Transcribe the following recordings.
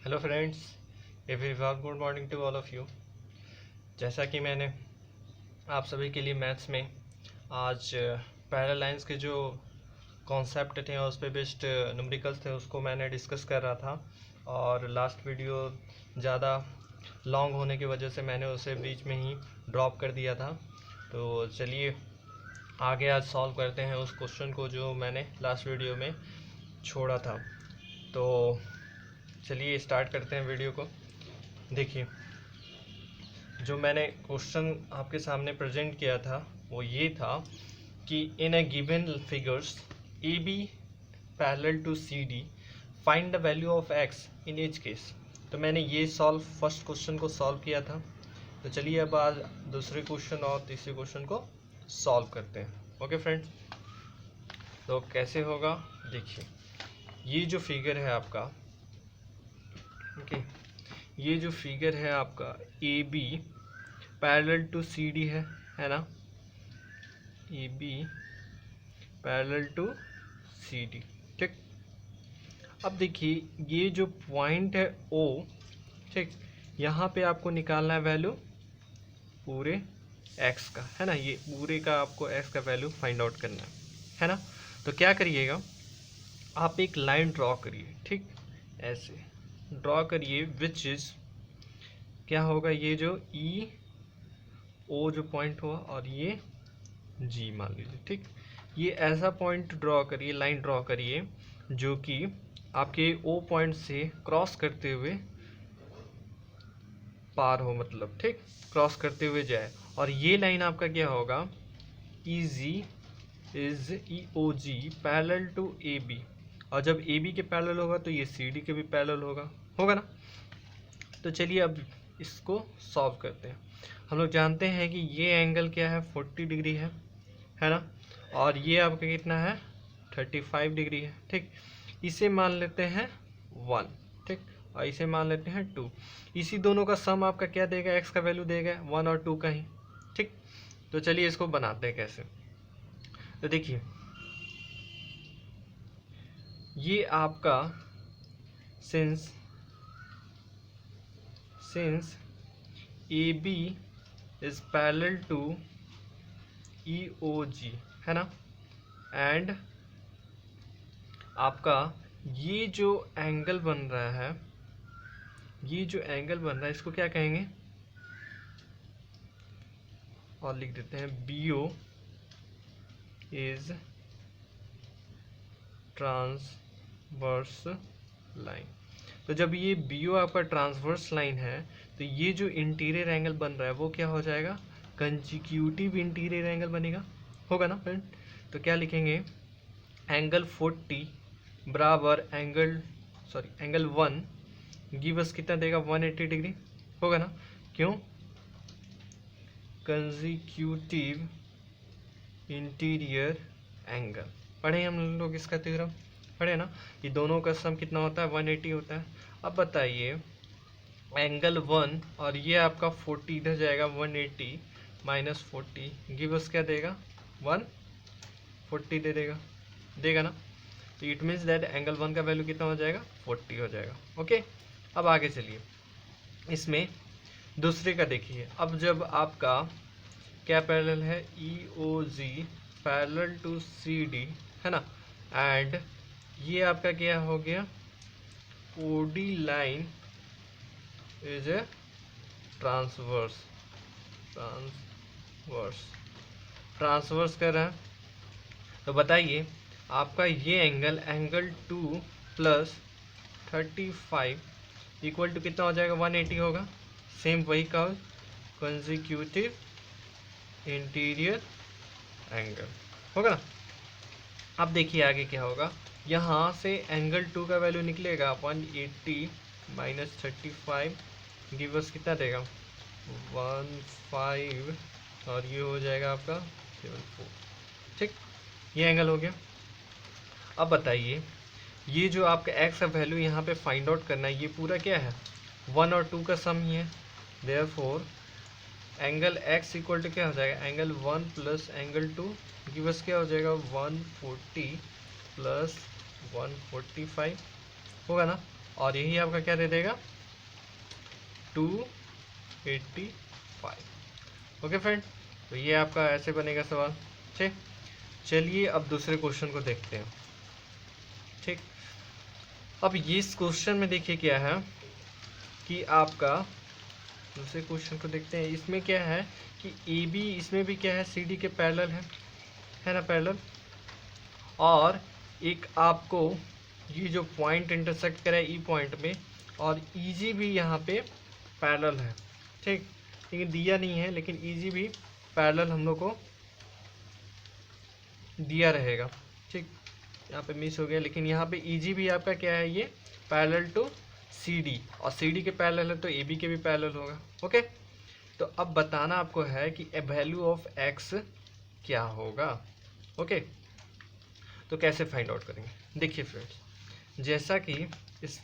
Hello friends, a very good morning to all of you. जैसा कि मैंने आप सभी के लिए मैथ्स में आज पैरेलल लाइंस के जो कॉन्सेप्ट थे और उस पर बेस्ड न्यूमेरिकल्स थे उसको मैंने डिस्कस कर रहा था। और लास्ट वीडियो ज़्यादा लॉन्ग होने की वजह से मैंने उसे बीच में ही ड्रॉप कर दिया था। तो चलिए आगे आज सॉल्व करते हैं उस क्वेश्चन को जो मैंने लास्ट वीडियो में छोड़ा था। तो चलिए स्टार्ट करते हैं वीडियो को। देखिए, जो मैंने क्वेश्चन आपके सामने प्रेजेंट किया था वो ये था कि in a given figures A B parallel to C D find the value of X in each case. तो मैंने ये फर्स्ट क्वेश्चन को सॉल्व किया था। तो चलिए अब आज दूसरे क्वेश्चन और तीसरे क्वेश्चन को सॉल्व करते हैं। ओके फ्रेंड्स, तो कैसे होगा देखिए, ये जो फिगर है आपका, ओके, ये जो फिगर है आपका A B parallel to C D है ना, A B parallel to C D, ठीक। अब देखिए ये जो पॉइंट है ओ, ठीक, यहाँ पे आपको निकालना है वैल्यू पूरे एक्स का, है ना। ये पूरे का आपको एक्स का वैल्यू फाइंड आउट करना है ना। तो क्या करिएगा, आप एक लाइन ड्रॉ करिए, ठीक, ऐसे ड्रॉ करिए, विच इज क्या होगा, ये जो ई ओ जो पॉइंट हुआ और ये जी मान लीजिए, ठीक। ये ऐसा पॉइंट ड्रॉ करिए, लाइन ड्रॉ करिए जो कि आपके ओ पॉइंट से क्रॉस करते हुए पार हो, मतलब ठीक, क्रॉस करते हुए जाए। और ये लाइन आपका क्या होगा, E G is E O G parallel to A B. और जब ए बी के पैरेलल होगा तो ये सी डी के भी पैरेलल होगा ना। तो चलिए अब इसको सॉल्व करते हैं। हम लोग जानते हैं कि ये एंगल क्या है, 40 डिग्री है ना। और ये आपका कितना है, 35 डिग्री है, ठीक। इसे मान लेते हैं 1, ठीक, और इसे मान लेते हैं 2। इसी दोनों का सम आपका क्या देगा, एक्स का वैल्यू देगा 1 और 2 का ही, ठीक। तो चलिए इसको बनाते हैं कैसे। तो देखिए, ये आपका since A B is parallel to E O G, है ना। एंड आपका ये जो एंगल बन रहा है, ये जो एंगल बन रहा है इसको क्या कहेंगे, और लिख देते हैं B O is transverse line. तो जब ये बी ओ आपका ट्रांसवर्स लाइन है तो ये जो इंटीरियर एंगल बन रहा है वो क्या हो जाएगा, कंजिक्यूटिव इंटीरियर एंगल बनेगा, होगा ना फ्रेंड। तो क्या लिखेंगे, एंगल 40 बराबर एंगल 1 गिव अस कितना देगा, 180 डिग्री, होगा ना। क्यों, कंजिक्यूटिव इंटीरियर एंगल पढ़े हम लोग, इसका थ्योरम पढ़े ना। ये दोनों का सम कितना होता है, 180 होता है। अब बताइए, एंगल 1 और ये आपका 40 इधर जाएगा, 180 माइनस 40 गिव अस क्या देगा, 140 देगा ना। तो इट मीन्स दैट एंगल 1 का वैल्यू कितना हो जाएगा, 40 हो जाएगा। ओके, अब आगे चलिए, इसमें दूसरे का देखिए। अब जब आपका क्या पैरेलल है, E O G parallel to C D, है ना। एंड ये आपका क्या हो गया, O D line is a transverse कर रहा है। तो बताइए आपका ये एंगल 2 प्लस 35 इक्वल टू कितना हो जाएगा, 180 होगा। सेम वही का कंजिक्यूटिव इंटीरियर एंगल, होगा ना। अब देखिए आगे क्या होगा, यहाँ से एंगल 2 का वैल्यू निकलेगा 180 माइनस 35 गिव अस कितना देगा, 15, और ये हो जाएगा आपका 74, ठीक। ये एंगल हो गया। अब बताइए, ये जो आपका एक्स का वैल्यू यहाँ पे फाइंड आउट करना है, ये पूरा क्या है, 1 और 2 का सम ही है। Therefore angle x equal to क्या हो जाएगा, angle 1 plus angle 2 give us क्या हो जाएगा, 140 प्लस 145, होगा ना। और यही आपका क्या दे देगा 285। ओके फ्रेंड, तो ये आपका ऐसे बनेगा सवाल। ठीक, चलिए अब दूसरे क्वेश्चन को देखते हैं। ठीक, अब ये इस क्वेश्चन में देखिए क्या है कि आपका दूसरे क्वेश्चन को देखते हैं। इसमें क्या है कि ए बी, इसमें भी क्या है सी डी के पैरेलल है ना, पैरेलल। और एक आपको ये जो पॉइंट इंटरसेक्ट करे ई पॉइंट में, और ई जी भी यहाँ पे पैरेलल है। ठीक, लेकिन दिया नहीं है, लेकिन ई जी भी पैरेलल हम लोग को दिया रहेगा। ठीक, यहाँ पे मिस हो गया, लेकिन यहाँ पे ई जी भी आपका क्या है, ये पैरेलल टू सी डी, और सी डी के पैरेलल है तो ए बी के भी पैरेलल होगा। ओके, तो अब बताना आपको है कि वैल्यू ऑफ एक्स क्या होगा। ओके, तो कैसे फाइंड आउट करेंगे। देखिए फ्रेंड्स, जैसा कि इस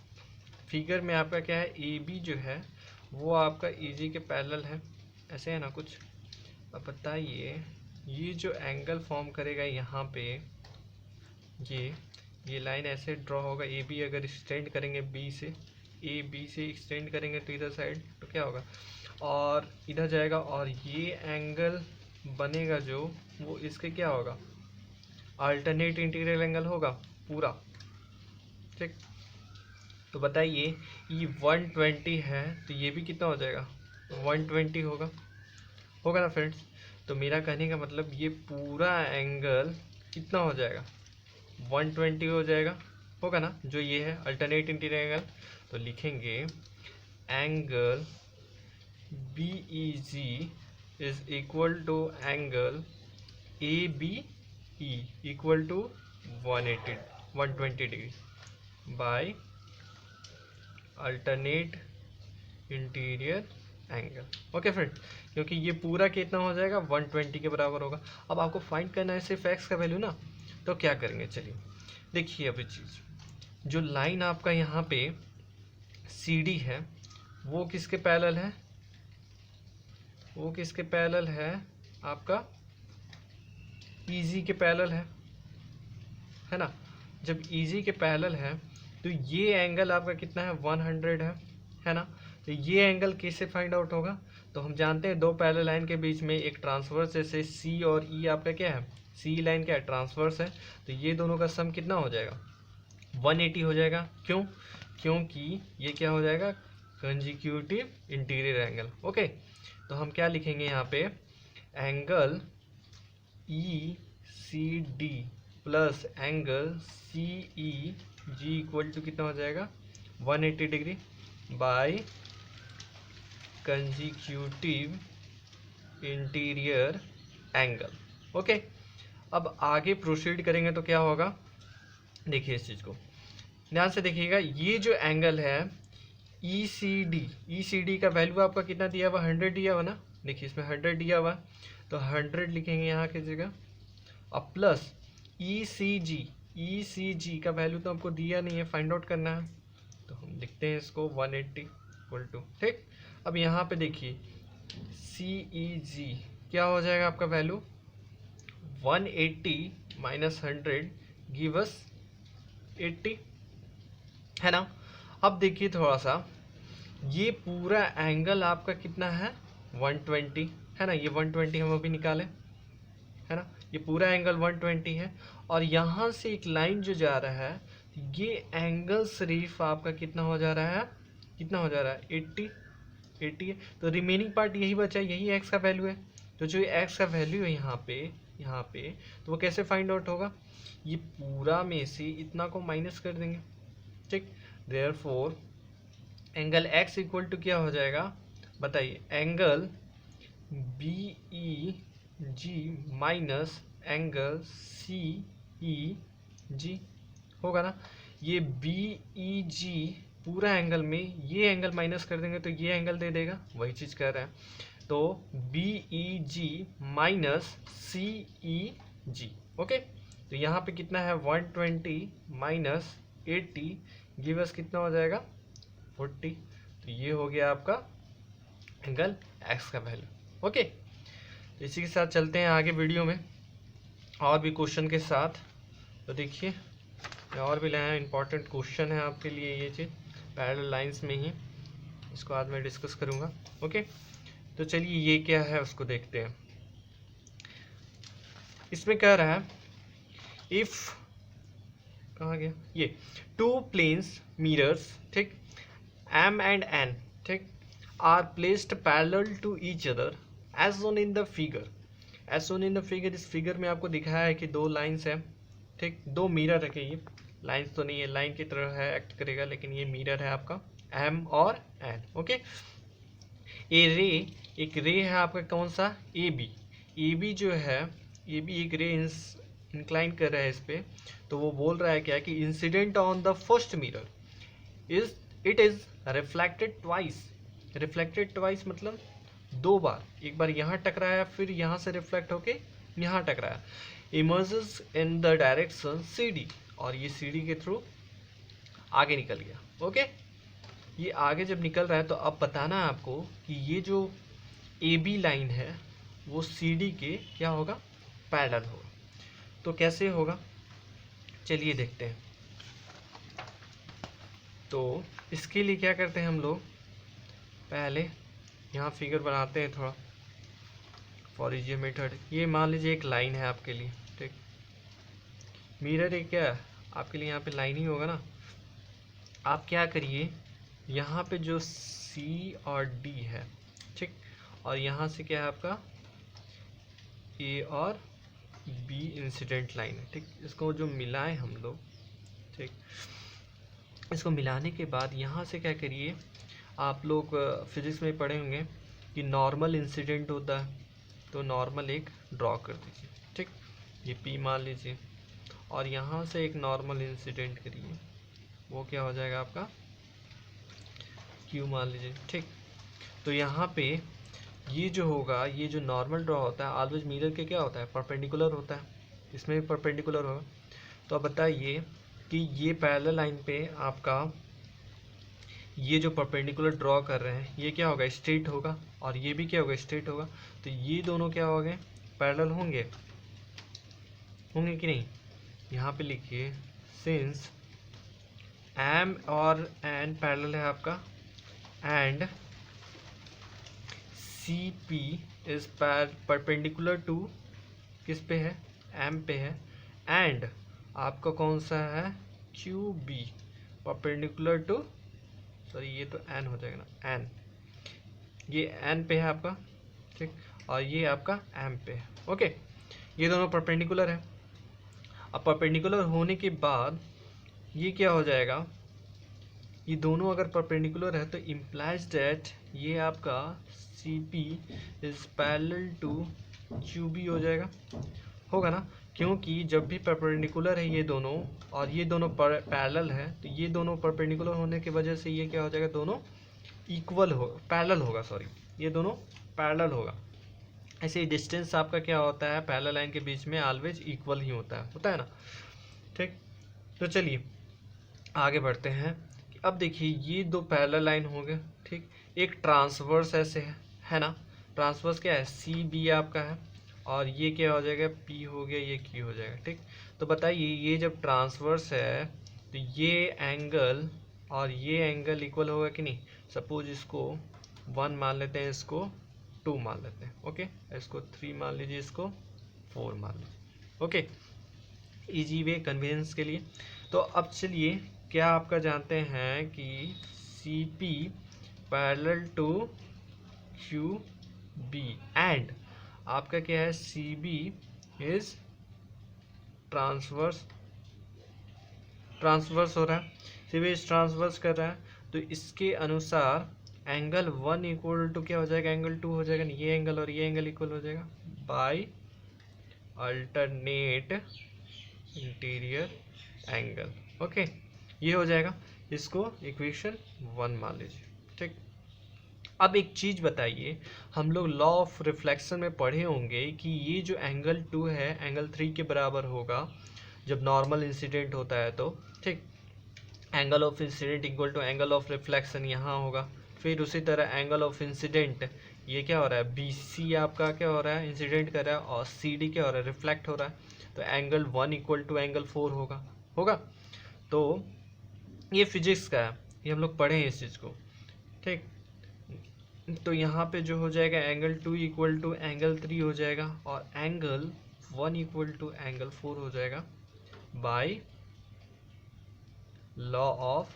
फिगर में आपका क्या है, ए बी जो है वो आपका ई जी के पैरेलल है, ऐसे है ना कुछ। अब बताइए ये जो एंगल फॉर्म करेगा यहाँ पे, ये लाइन ऐसे ड्रॉ होगा। ए बी अगर एक्सटेंड करेंगे बी से, ए बी से एक्सटेंड करेंगे तो इधर साइड तो क्या होगा, और इधर जाएगा, और ये एंगल बनेगा जो वो इसके क्या होगा, अल्टरनेट इंटीग्रल एंगल होगा पूरा। ठीक, तो बताइए ये 120 है तो ये भी कितना हो जाएगा, 120 होगा ना फ्रेंड्स। तो मेरा कहने का मतलब ये पूरा एंगल कितना हो जाएगा, 120 हो जाएगा, होगा ना, जो ये है अल्टरनेट इंटीरियर एंगल। तो लिखेंगे angle B E G is equal to angle A B E equal to 120 degree by alternate interior angle. Okay friend, क्योंकि ये पूरा कितना हो जाएगा, 120 के बराबर होगा। अब आपको फाइंड करना है सिर्फ एक्स का वैल्यू ना, तो क्या करेंगे, चलिए देखिए। अभी चीज़ जो लाइन आपका यहाँ पे सी डी है वो किसके पैरेलल है, वो किसके पैरेलल है, आपका ई जी के पैरेलल है ना। जब ई जी के पैरेलल है तो ये एंगल आपका कितना है, 100 है ना। तो ये एंगल कैसे फाइंड आउट होगा, तो हम जानते हैं दो पैरेलल लाइन के बीच में एक ट्रांसवर्स, जैसे सी और ई आपका क्या है, सी लाइन क्या है, ट्रांसवर्स है। तो ये दोनों का सम कितना हो जाएगा, 180 हो जाएगा। क्यों, क्योंकि ये क्या हो जाएगा, कंजिक्यूटिव इंटीरियर एंगल। ओके, तो हम क्या लिखेंगे यहाँ पे, angle E C D plus angle C E G equal to कितना हो जाएगा, 180 degree by consecutive interior angle. Okay, अब आगे प्रोसीड करेंगे तो क्या होगा, देखिए इस चीज़ को ध्यान से देखिएगा। ये जो एंगल है ई सी डी का वैल्यू आपका कितना दिया हुआ, 100 दिया हुआ ना। देखिए इसमें 100 दिया हुआ, तो 100 लिखेंगे यहाँ की जगह, अब प्लस ई सी जी का वैल्यू तो आपको दिया नहीं है, फाइंड आउट करना है, तो हम लिखते हैं इसको 180 इक्वल टू। ठीक, अब यहाँ पे देखिए सी ई जी क्या हो जाएगा आपका वैल्यू, 180 माइनस 100 गिव अस 80 है ना। अब देखिए थोड़ा सा, ये पूरा एंगल आपका कितना है, 120 है ना। ये 120 हम अभी निकाले है ना, ये पूरा एंगल 120 है, और यहाँ से एक लाइन जो जा रहा है, ये एंगल सिर्फ आपका कितना हो जा रहा है, कितना हो जा रहा है, 80 है। तो रिमेनिंग पार्ट यही बचा, यही एक्स का वैल्यू है। तो जो एक्स का वैल्यू है यहाँ पे तो वो कैसे फाइंड आउट होगा, ये पूरा में से इतना को माइनस कर देंगे। ठीक, therefore angle x equal to क्या हो जाएगा, बताइए, angle B E G minus angle C E G होगा ना। ये बी ई जी पूरा एंगल में ये एंगल माइनस कर देंगे तो ये एंगल दे देगा, वही चीज़ कर रहे हैं। तो बी ई जी माइनस सी ई जी। ओके, तो यहाँ पे कितना है, 120 माइनस 80 गिव अस कितना हो जाएगा, 40। तो ये हो गया आपका एंगल एक्स का वैल्यू। ओके, तो इसी के साथ चलते हैं आगे वीडियो में और भी क्वेश्चन के साथ। तो देखिए और भी लाया है, इंपॉर्टेंट क्वेश्चन है आपके लिए ये चीज़। पैरेलल लाइंस में ही इसको आज मैं डिस्कस करूँगा। ओके, तो चलिए ये क्या है उसको देखते हैं। इसमें कह रहा है इफ़, कहाँ गया ये, टू प्लेन्स मिरर्स, ठीक, M and N, ठीक, are placed parallel to each other as shown in the figure. As shown in the figure, इस फिगर में आपको दिखाया है कि दो लाइंस है, ठीक, दो मिरर है। ये लाइंस तो नहीं है, लाइन की तरह है, एक्ट करेगा, लेकिन ये मिरर है आपका M और N। ओके, ए रे, एक रे है आपका कौन सा, ए बी जो है, ए बी एक रे इंक्लाइन कर रहा है इस पे, तो वो बोल रहा है क्या कि incident on the first mirror is it is reflected twice. Reflected twice मतलब दो बार, एक बार यहाँ टकराया फिर यहाँ से रिफ्लेक्ट होके यहाँ टकराया। Emerges in the direction C D, और ये सी डी के थ्रू आगे निकल गया। ओके, ये आगे जब निकल रहा है तो अब बताना है आपको कि ये जो ए बी लाइन है वो सी डी के क्या होगा, पैरेलल होगा। तो कैसे होगा, चलिए देखते हैं। तो इसके लिए क्या करते हैं हम लोग, पहले यहाँ फिगर बनाते हैं थोड़ा फॉर इजियर मेथड। ये मान लीजिए एक लाइन है आपके लिए, ठीक, मिरर एक क्या है आपके लिए, यहाँ पे लाइन ही होगा ना। आप क्या करिए, यहाँ पे जो सी और डी है, ठीक, और यहाँ से क्या है आपका ए और बी इंसिडेंट लाइन है, ठीक, इसको जो मिलाएं हम लोग, ठीक, इसको मिलाने के बाद यहाँ से क्या करिए, आप लोग फिजिक्स में पढ़े होंगे कि नॉर्मल इंसिडेंट होता है, तो नॉर्मल एक ड्रॉ कर दीजिए, ठीक, ये पी मान लीजिए, और यहाँ से एक नॉर्मल इंसिडेंट करिए, वो क्या हो जाएगा आपका क्यू मान लीजिए, ठीक। तो यहाँ पे ये जो होगा, ये जो नॉर्मल ड्रॉ होता है ऑलवेज मिरर के क्या होता है, परपेंडिकुलर होता है, इसमें भी परपेंडिकुलर होगा। तो अब बताइए कि ये पैरेलल लाइन पे आपका ये जो परपेंडिकुलर ड्रॉ कर रहे हैं ये क्या होगा, स्ट्रेट होगा, और ये भी क्या होगा, स्ट्रेट होगा। तो ये दोनों क्या हो गए, पैरेलल होंगे, होंगे कि नहीं। यहाँ पे लिखिए सिंस M और N पैरेलल है आपका, and CP is perpendicular to किस पे है, M पे है, एंड आपका कौन सा है QB परपेंडिकुलर टू, सॉरी ये तो N हो जाएगा ना, N, ये N पे है आपका, ठीक, और ये आपका M पे है। ओके, ये दोनों परपेंडिकुलर है। अब परपेंडिकुलर होने के बाद ये क्या हो जाएगा, ये दोनों अगर परपेंडिकुलर है तो इम्प्लाइज दैट ये आपका CP is parallel to QB हो जाएगा, होगा ना, क्योंकि जब भी परपेंडिकुलर है ये दोनों और ये दोनों पैरेलल है, तो ये दोनों परपेंडिकुलर होने की वजह से ये क्या हो जाएगा, दोनों इक्वल हो, पैरेलल होगा, सॉरी ये दोनों पैरेलल होगा। ऐसे ही डिस्टेंस आपका क्या होता है, पैरेलल लाइन के बीच में ऑलवेज इक्वल ही होता है ना, ठीक। तो चलिए आगे बढ़ते हैं। अब देखिए ये दो पैरेलल लाइन हो गए, ठीक, एक ट्रांसवर्स ऐसे है ना, ट्रांसवर्स क्या है, CB आपका है, और ये क्या हो जाएगा, P हो गया, ये Q हो जाएगा, ठीक। तो बताइए ये जब ट्रांसवर्स है तो ये एंगल और ये एंगल इक्वल होगा कि नहीं। सपोज इसको 1 मान लेते हैं, इसको 2 मान लेते हैं, ओके, इसको 3 मान लीजिए, इसको 4 मान लीजिए, ओके, इजी वे कन्वीनियंस के लिए। तो अब चलिए क्या आपका जानते हैं कि CP parallel to QB and आपका क्या है, CB इज ट्रांसवर्स हो रहा है, CB इज ट्रांसवर्स कर रहा है, तो इसके अनुसार एंगल 1 इक्वल टू क्या हो जाएगा, एंगल 2 हो जाएगा, ये एंगल और ये एंगल इक्वल हो जाएगा by alternate interior angle. Okay, ये हो जाएगा, इसको इक्वेशन 1 मान लीजिए, ठीक। अब एक चीज़ बताइए, हम लोग लॉ ऑफ रिफ्लेक्शन में पढ़े होंगे कि ये जो एंगल 2 है एंगल 3 के बराबर होगा जब नॉर्मल इंसिडेंट होता है, तो ठीक, angle of incident equal to angle of reflection यहाँ होगा। फिर उसी तरह एंगल ऑफ इंसिडेंट ये क्या हो रहा है, BC आपका क्या हो रहा है, इंसिडेंट कर रहा है, और CD क्या हो रहा है, रिफ्लेक्ट हो रहा है, तो एंगल 1 इक्वल टू एंगल 4 होगा। तो ये फिजिक्स का है, ये हम लोग पढ़े हैं इस चीज़ को, ठीक। तो यहाँ पे जो हो जाएगा एंगल 2 इक्वल टू एंगल 3 हो जाएगा और एंगल 1 इक्वल टू एंगल 4 हो जाएगा by law of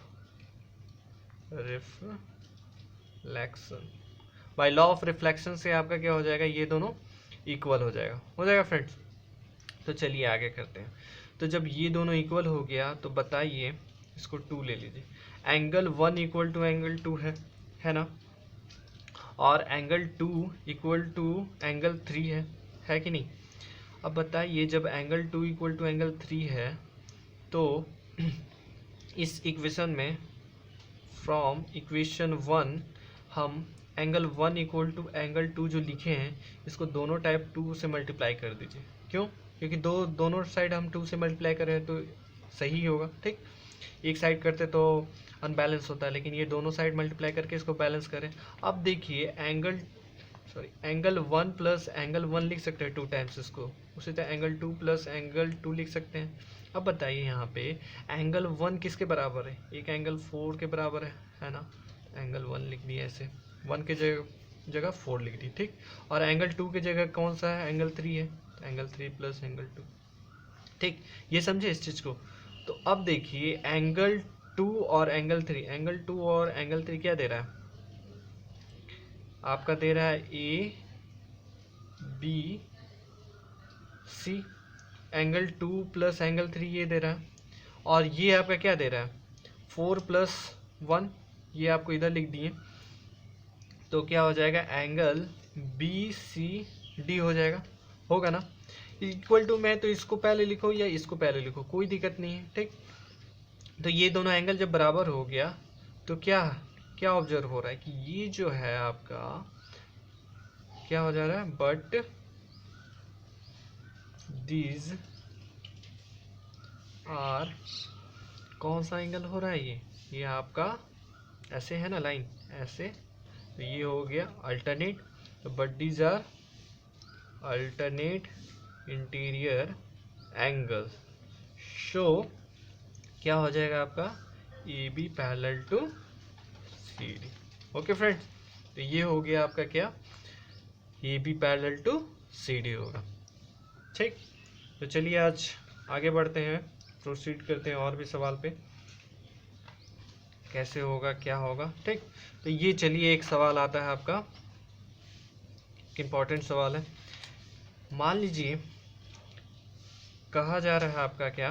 reflection. By law of reflection से आपका क्या हो जाएगा, ये दोनों इक्वल हो जाएगा फ्रेंड्स। तो चलिए आगे करते हैं। तो जब ये दोनों इक्वल हो गया तो बताइए, इसको 2 ले लीजिए, एंगल 1 इक्वल टू एंगल 2 है ना, और एंगल 2 इक्वल टू एंगल 3 है कि नहीं। अब बताइए जब एंगल 2 इक्वल टू एंगल 3 है तो इस इक्वेशन में फ्रॉम इक्वेशन 1 हम एंगल 1 इक्वल टू एंगल 2 जो लिखे हैं इसको दोनों टाइप 2 से मल्टीप्लाई कर दीजिए। क्यों? क्योंकि दोनों साइड हम 2 से मल्टीप्लाई कर रहे हैं तो सही होगा, ठीक। एक साइड करते तो अनबैलेंस होता है, लेकिन ये दोनों साइड मल्टीप्लाई करके इसको बैलेंस करें। अब देखिए एंगल 1 प्लस एंगल 1 लिख सकते हैं 2 टाइम्स इसको, उसी तरह एंगल 2 प्लस एंगल 2 लिख सकते हैं। अब बताइए यहाँ पे एंगल 1 किसके बराबर है, एक एंगल 4 के बराबर है ना। एंगल 1 लिख दिया ऐसे, 1 के जगह 4 लिख दी, ठीक। और एंगल 2 की जगह कौन सा है, एंगल 3 है, तो एंगल 3 प्लस एंगल 2, ठीक। ये समझे इस चीज़ को। तो अब देखिए एंगल 2 और एंगल 3 क्या दे रहा है आपका, दे रहा है A B C. Angle 2 plus angle 3 ये दे रहा है, और ये आपका क्या दे रहा है 4 प्लस 1, ये आपको इधर लिख दिए। तो क्या हो जाएगा एंगल बी सी डी हो जाएगा, होगा ना। इक्वल टू में तो इसको पहले लिखो या इसको पहले लिखो, कोई दिक्कत नहीं है, ठीक। तो ये दोनों एंगल जब बराबर हो गया तो क्या ऑब्जर्व हो रहा है कि ये जो है आपका क्या हो जा रहा है, बट दीज आर, कौन सा एंगल हो रहा है ये आपका ऐसे है ना लाइन ऐसे, तो ये हो गया अल्टरनेट। तो but these are alternate interior angles, so क्या हो जाएगा आपका A B parallel to C D. Okay friends, तो ये हो गया आपका क्या, A B parallel to C D होगा, ठीक। तो चलिए आज आगे बढ़ते हैं, प्रोसीड करते हैं और भी सवाल पे, कैसे होगा क्या होगा, ठीक। तो ये चलिए एक सवाल आता है आपका, इम्पॉर्टेंट सवाल है। मान लीजिए कहा जा रहा है आपका क्या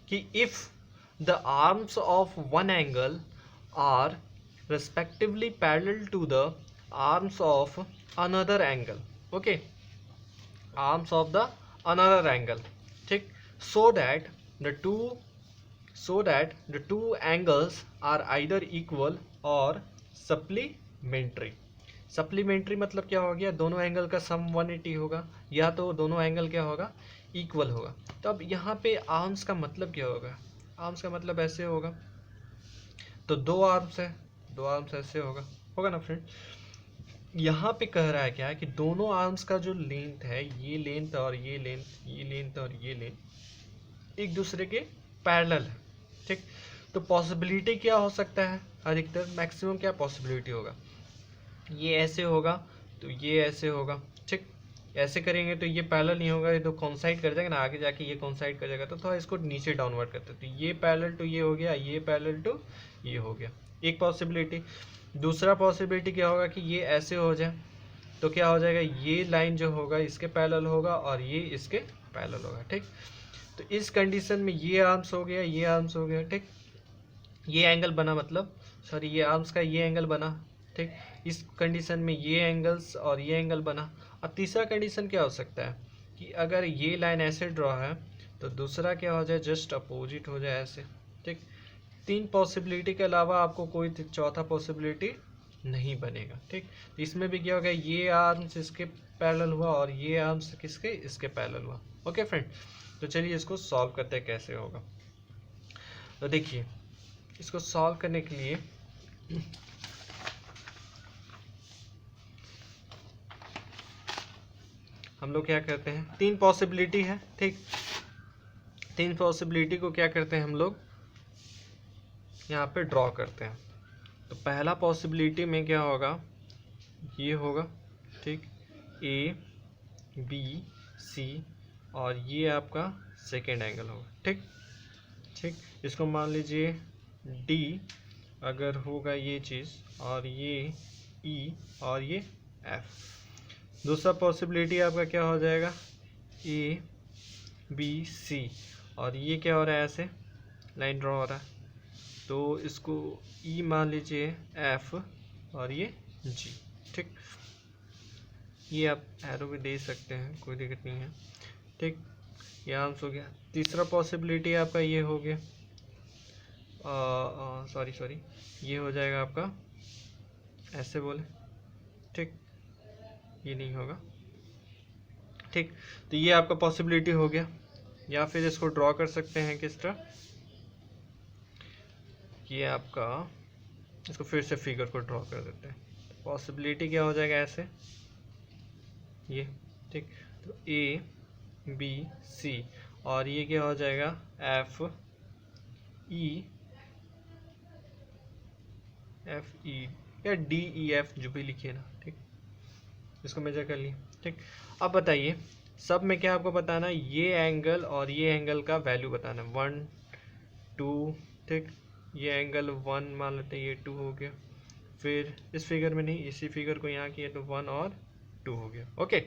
कि if the arms of one angle are respectively parallel to the arms of another angle, okay, arms of the another angle, ठीक। so that the two angles are either equal or supplementary। Supplementary मतलब क्या हो गया, दोनों angle का सम 180 होगा या तो दोनों एंगल क्या होगा, इक्वल होगा। तो अब यहाँ पे आर्म्स का मतलब क्या होगा, आर्म्स का मतलब ऐसे होगा, तो दो आर्म्स है, दो आर्म्स ऐसे होगा ना फ्रेंड। यहाँ पे कह रहा है क्या कि दोनों आर्म्स का जो लेंथ है, ये लेंथ और ये लेंथ, ये लेंथ और ये लेंथ एक दूसरे के पैरेलल है, ठीक। तो पॉसिबिलिटी क्या हो सकता है, अधिकतर मैक्सिमम क्या पॉसिबिलिटी होगा, ये ऐसे होगा तो ये ऐसे होगा, ठीक। ऐसे करेंगे तो ये पैरेलल नहीं होगा, ये तो कॉन्साइड कर जाएगा ना, आगे जाके ये कॉन्साइड कर जाएगा, तो थोड़ा इसको नीचे डाउनवर्ड करते हैं, तो ये पैरेलल टू ये हो गया, ये पैरेलल टू ये हो गया, एक पॉसिबिलिटी। दूसरा पॉसिबिलिटी क्या होगा कि ये ऐसे हो जाए, तो क्या हो जाएगा, ये लाइन जो होगा इसके पैरेलल होगा और ये इसके पैरेलल होगा, ठीक। तो इस कंडीशन में ये आर्म्स हो गया, ये आर्म्स हो गया, ठीक। ये एंगल बना, मतलब सॉरी ये आर्म्स का ये एंगल बना, ठीक। इस कंडीशन में ये एंगल्स और ये एंगल बना। और तीसरा कंडीशन क्या हो सकता है कि अगर ये लाइन ऐसे ड्रॉ है तो दूसरा क्या हो जाए, जस्ट अपोजिट हो जाए ऐसे, ठीक। तीन पॉसिबिलिटी के अलावा आपको कोई चौथा पॉसिबिलिटी नहीं बनेगा, ठीक। इसमें भी क्या होगा, ये आर्म्स इसके पैरेलल हुआ और ये आर्म्स किसके, इसके पैरेलल हुआ। ओके फ्रेंड, तो चलिए इसको सॉल्व करते हैं कैसे होगा। तो देखिए इसको सॉल्व करने के लिए हम लोग क्या करते हैं, तीन पॉसिबिलिटी है, ठीक। तीन पॉसिबिलिटी को क्या करते हैं हम लोग यहाँ पे ड्रॉ करते हैं, तो पहला पॉसिबिलिटी में क्या होगा, ये होगा, ठीक, ए बी सी, और ये आपका सेकेंड एंगल होगा, ठीक ठीक। इसको मान लीजिए डी अगर होगा ये चीज़, और ये ई और ये एफ। दूसरा पॉसिबिलिटी आपका क्या हो जाएगा, ए बी सी, और ये क्या हो रहा है, ऐसे लाइन ड्रॉ हो रहा है, तो इसको ई मान लीजिए एफ, और ये जी, ठीक। ये आप एरो भी दे सकते हैं, कोई दिक्कत नहीं है, ठीक। ये आंसर हो गया। तीसरा पॉसिबिलिटी आपका ये हो गया, सॉरी ये हो जाएगा आपका, ऐसे बोले, ठीक, ये नहीं होगा, ठीक। तो ये आपका पॉसिबिलिटी हो गया। या फिर इसको ड्रॉ कर सकते हैं किस तरह, ये आपका, इसको फिर से फिगर को ड्रॉ कर देते हैं। पॉसिबिलिटी क्या हो जाएगा, ऐसे ये, ठीक। तो ए बी सी, और ये क्या हो जाएगा, एफ ई या डी ई एफ, जो भी लिखिए ना, ठीक। इसको मेजर कर लिए, ठीक। अब बताइए, सब में क्या आपको बताना है, ये एंगल और ये एंगल का वैल्यू बताना है, 1 2, ठीक। ये एंगल 1 मान लेते हैं, ये 2 हो गया। फिर इस फिगर में नहीं, इसी फिगर को यहाँ किया तो 1 और 2 हो गया, ओके।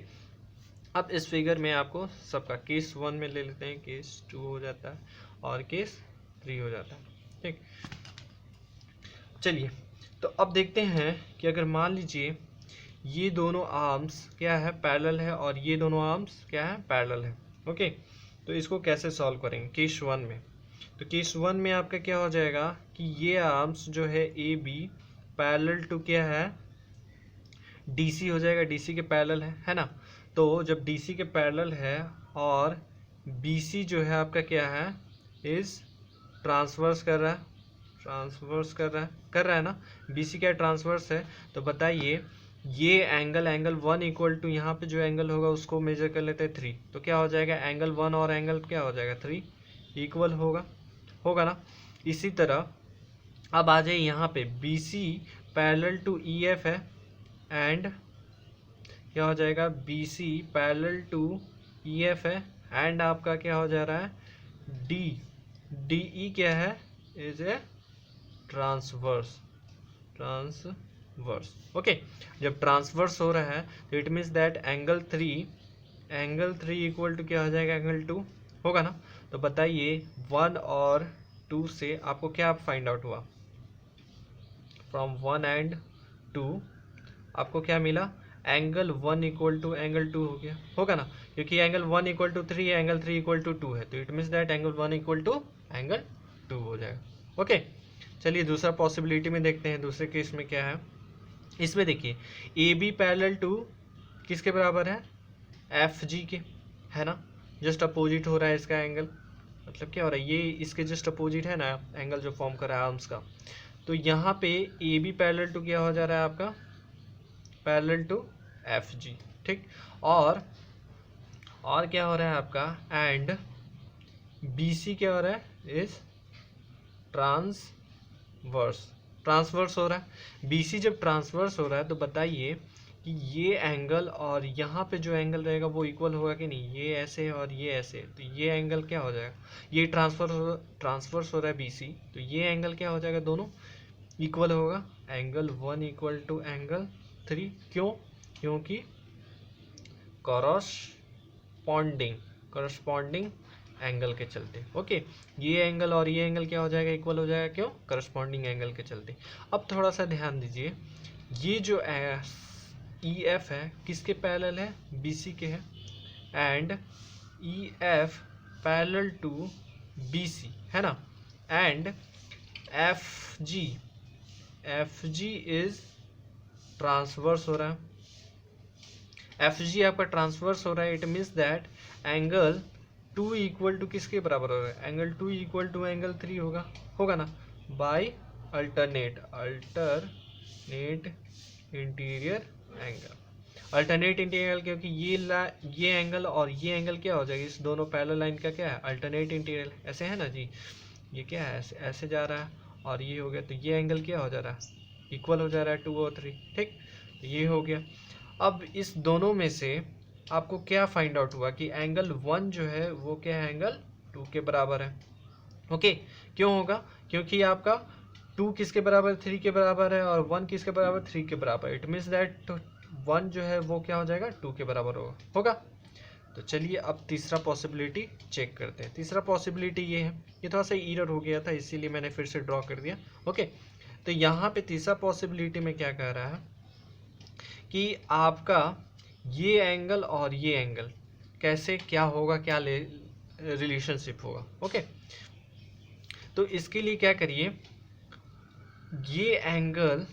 अब इस फिगर में आपको सबका केस 1 में ले लेते हैं, केस 2 हो जाता है, और केस 3 हो जाता है, ठीक। चलिए, तो अब देखते हैं कि अगर मान लीजिए ये दोनों आर्म्स क्या है, पैरेलल है, और ये दोनों आर्म्स क्या है, पैरेलल है, ओके। तो इसको कैसे सॉल्व करेंगे केस 1 में। तो केस 1 में आपका क्या हो जाएगा कि ये आर्म्स जो है ए बी पैरेलल टू क्या है, डीसी हो जाएगा, डीसी के पैरेलल है ना। तो जब डीसी के पैरेलल है और बीसी जो है आपका क्या है, इस ट्रांसवर्स कर रहा है, कर रहा है ना, बीसी क्या ट्रांसवर्स है। तो बताइए, ये एंगल 1 इक्वल टू, यहाँ पे जो एंगल होगा उसको मेजर कर लेते हैं 3, तो क्या हो जाएगा, एंगल 1 और एंगल क्या हो जाएगा 3 इक्वल होगा ना। इसी तरह अब आ जाए यहाँ पे, B C parallel to E F है, एंड क्या हो जाएगा, B C parallel to E F है, एंड आपका क्या हो जा रहा है, डी ई क्या है, इज ए ट्रांसवर्स, ओके। जब ट्रांसवर्स हो रहा है तो it means that angle 3 equal to क्या हो जाएगा, एंगल 2 होगा ना। तो बताइए 1 और 2 से आपको क्या फाइंड आउट हुआ, फ्रॉम 1 एंड 2 आपको क्या मिला, एंगल 1 इक्वल टू एंगल 2 हो गया, होगा ना, क्योंकि एंगल 1 इक्वल टू 3 है, एंगल 3 इक्वल टू 2 है, तो it means that angle 1 equal to angle 2 हो जाएगा, ओके। चलिए दूसरा पॉसिबिलिटी में देखते हैं, दूसरे केस में क्या है। इसमें देखिए, ए बी पैरेलल टू किसके बराबर है, एफ जी के, है ना, जस्ट अपोजिट हो रहा है इसका एंगल, मतलब क्या हो रहा है, ये इसके जस्ट अपोजिट है ना एंगल जो फॉर्म कर रहा है आर्म्स का। तो यहाँ पे ए बी पैरेलल टू क्या हो जा रहा है आपका, पैरेलल टू एफ जी, ठीक। और क्या हो रहा है आपका, एंड बी सी क्या हो रहा है, इस ट्रांसवर्स हो रहा है। बीसी जब ट्रांसवर्स हो रहा है तो बताइए कि ये एंगल और यहाँ पे जो एंगल रहेगा वो इक्वल होगा कि नहीं, ये ऐसे और ये ऐसे, तो ये एंगल क्या हो जाएगा, ये ट्रांसवर्स हो रहा है बीसी, तो ये एंगल क्या हो जाएगा, दोनों इक्वल होगा, एंगल 1 इक्वल टू एंगल 3, क्योंकि करस्पॉन्डिंग एंगल के चलते, ओके। ये एंगल और ये एंगल क्या हो जाएगा, इक्वल हो जाएगा, क्यों, करस्पॉन्डिंग एंगल के चलते। अब थोड़ा सा ध्यान दीजिए, ये जो ई एफ है किसके पैरेलल है, बी सी के है, and E F parallel to B C, है ना, and F G is transverse हो रहा है, एफ जी आपका ट्रांसवर्स हो रहा है, it means that angle 2 equal to किसके बराबर हो रहा है, एंगल 2 इक्वल टू एंगल 3 होगा ना, बाय अल्टरनेट इंटीरियर एंगल, क्योंकि ये एंगल और ये एंगल क्या हो जाएगा, इस दोनों पैरेलल लाइन का क्या है, अल्टरनेट इंटीरियर, ऐसे है ना जी, ये क्या है, ऐसे जा रहा है, और ये हो गया, तो ये एंगल क्या हो जा रहा है, इक्वल हो जा रहा है 2 और 3, ठीक। तो ये हो गया। अब इस दोनों में से आपको क्या फाइंड आउट हुआ कि एंगल 1 जो है वो क्या है, एंगल 2 के बराबर है। ओके, क्यों होगा? क्योंकि आपका 2 किसके बराबर, 3 के बराबर है, और 1 किसके बराबर, 3 के बराबर। इट मीन्स दैट 1 जो है वो क्या हो जाएगा, 2 के बराबर होगा। तो चलिए अब तीसरा पॉसिबिलिटी चेक करते हैं। तीसरा पॉसिबिलिटी ये है, ये थोड़ा सा एरर हो गया था इसीलिए मैंने फिर से ड्रॉ कर दिया। ओके, तो यहाँ पे तीसरा पॉसिबिलिटी में क्या कह रहा है कि आपका ये एंगल और ये एंगल कैसे क्या होगा, क्या रिलेशनशिप होगा। ओके, तो इसके लिए क्या करिए, ये एंगल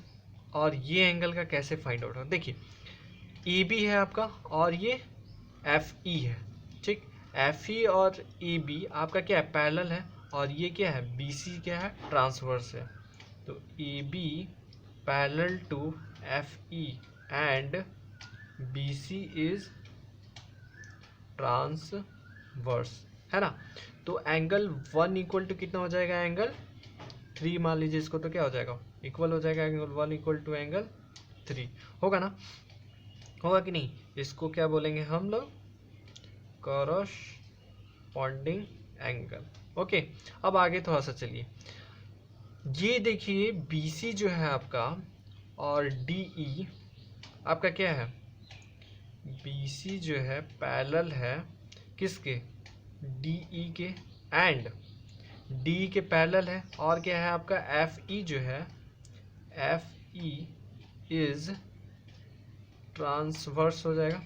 और ये एंगल का कैसे फाइंड आउट होगा। देखिए ए बी है आपका और ये एफ ई है, ठीक। एफ ई और ए बी आपका क्या है, पैरेलल है, और ये क्या है, बी सी क्या है, ट्रांसवर्स है। तो A B parallel to F E and B C is transverse, है ना। तो एंगल 1 इक्वल टू कितना हो जाएगा, एंगल 3 मान लीजिए इसको, तो क्या हो जाएगा, इक्वल हो जाएगा एंगल 1 इक्वल टू एंगल 3, होगा ना, होगा कि नहीं। इसको क्या बोलेंगे हम लोग, कॉरस्पॉन्डिंग एंगल। ओके, अब आगे थोड़ा सा चलिए, ये देखिए BC जो है आपका और DE आपका क्या है, BC जो है पैरेलल है किसके, DE के, एंड DE के पैरेलल है, और क्या है आपका FE जो है, FE इज ट्रांसवर्स हो जाएगा,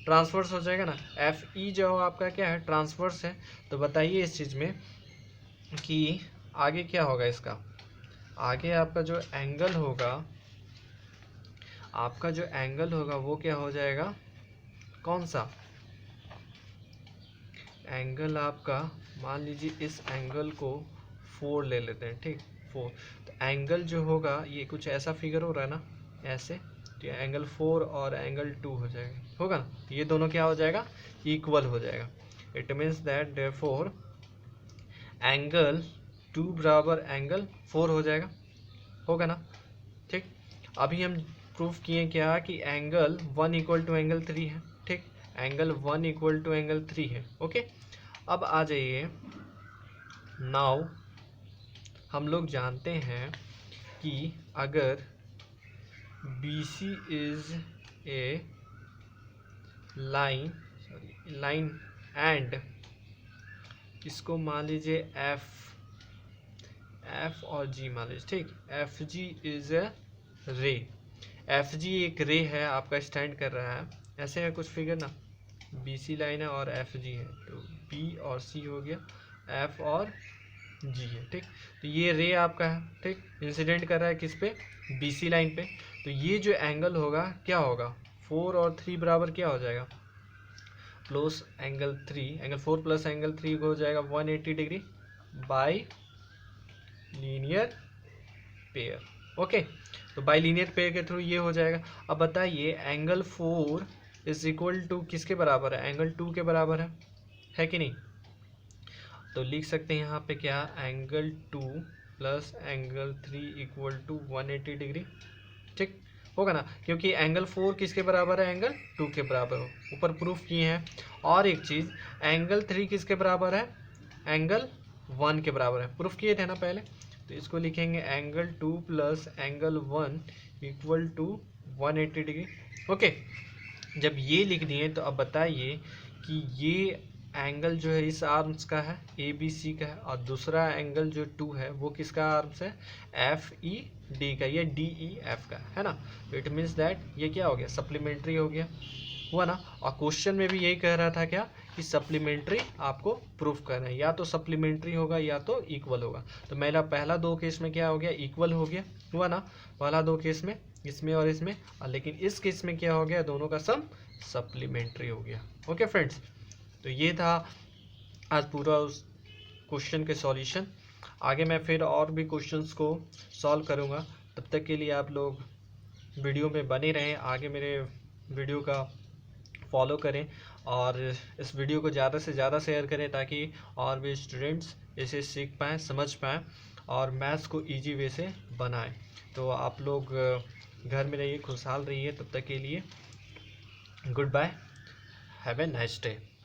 ट्रांसवर्स हो जाएगा ना। FE जो आपका क्या है, ट्रांसवर्स है। तो बताइए इस चीज़ में कि आगे क्या होगा इसका, आगे आपका जो एंगल होगा, आपका जो एंगल होगा वो क्या हो जाएगा, कौन सा एंगल आपका, मान लीजिए इस एंगल को 4 ले लेते हैं, ठीक, 4। तो एंगल जो होगा ये कुछ ऐसा फिगर हो रहा है ना, ऐसे, तो ये एंगल 4 और एंगल 2 हो जाएगा, होगा ना। ये दोनों क्या हो जाएगा, इक्वल हो जाएगा। It means that therefore angle 2 बराबर एंगल 4 हो जाएगा, होगा ना, ठीक। अभी हम प्रूफ किए क्या कि एंगल 1 इक्वल टू एंगल 3 है, ठीक, एंगल 1 इक्वल टू एंगल 3 है। ओके, अब आ जाइए, नाउ हम लोग जानते हैं कि अगर BC is a line and इसको मान लीजिए F और G मान लीजिए, ठीक। FG इज ए रे, FG एक रे है आपका, स्टैंड कर रहा है, ऐसे है कुछ फिगर ना। BC लाइन है और FG है, तो B और C हो गया, F और G है, ठीक। तो ये रे आपका है, ठीक, इंसिडेंट कर रहा है किस पे, BC लाइन पे। तो ये जो एंगल होगा क्या होगा, 4 और 3 बराबर क्या हो जाएगा, plus angle 3, angle 4 plus angle 3 हो जाएगा 180 degree bye linear pair. Okay, तो बाय लीनियर पेयर के थ्रू ये हो जाएगा। अब बताइए एंगल 4 इज इक्वल टू किसके बराबर है, एंगल 2 के बराबर है कि नहीं। तो लिख सकते हैं यहाँ पे क्या, angle 2 plus angle 3 equal to 180 degree, ठीक, होगा ना, क्योंकि एंगल 4 किसके बराबर है, एंगल 2 के बराबर हो, ऊपर प्रूफ किए हैं। और एक चीज़, एंगल 3 किसके बराबर है, एंगल 1 के बराबर है, प्रूफ किए थे ना पहले। तो इसको लिखेंगे angle 2 plus angle 1 equal to 180 degree. Okay, जब ये लिख दिए तो अब बताइए कि ये एंगल जो है इस आर्म्स का है, ABC का है, और दूसरा एंगल जो 2 है वो किसका आर्म्स है, FED का, ये DEF का है ना। तो इट मीन्स दैट ये क्या हो गया, सप्लीमेंट्री हो गया, हुआ ना। और क्वेश्चन में भी यही कह रहा था क्या, कि सप्लीमेंट्री आपको प्रूफ करना है, या तो सप्लीमेंट्री होगा या तो इक्वल होगा। तो मेरा पहला 2 केस में क्या हो गया, इक्वल हो गया, हुआ ना, पहला 2 केस में, इसमें और इसमें। लेकिन इस केस में क्या हो गया, दोनों का सम सप्लीमेंट्री हो गया। ओके फ्रेंड्स, तो ये था आज पूरा उस क्वेश्चन के सॉल्यूशन। आगे मैं फिर और भी क्वेश्चंस को सॉल्व करूँगा, तब तक के लिए आप लोग वीडियो में बने रहें, आगे मेरे वीडियो का फॉलो करें, और इस वीडियो को ज़्यादा से ज़्यादा शेयर करें ताकि और भी स्टूडेंट्स इसे सीख पाएँ, समझ पाएँ। और मैथ्स को इजी वे से बनाएं। तो आप लोग घर में रहिए, खुशहाल रहिए, तब तक के लिए goodbye, have a nice day.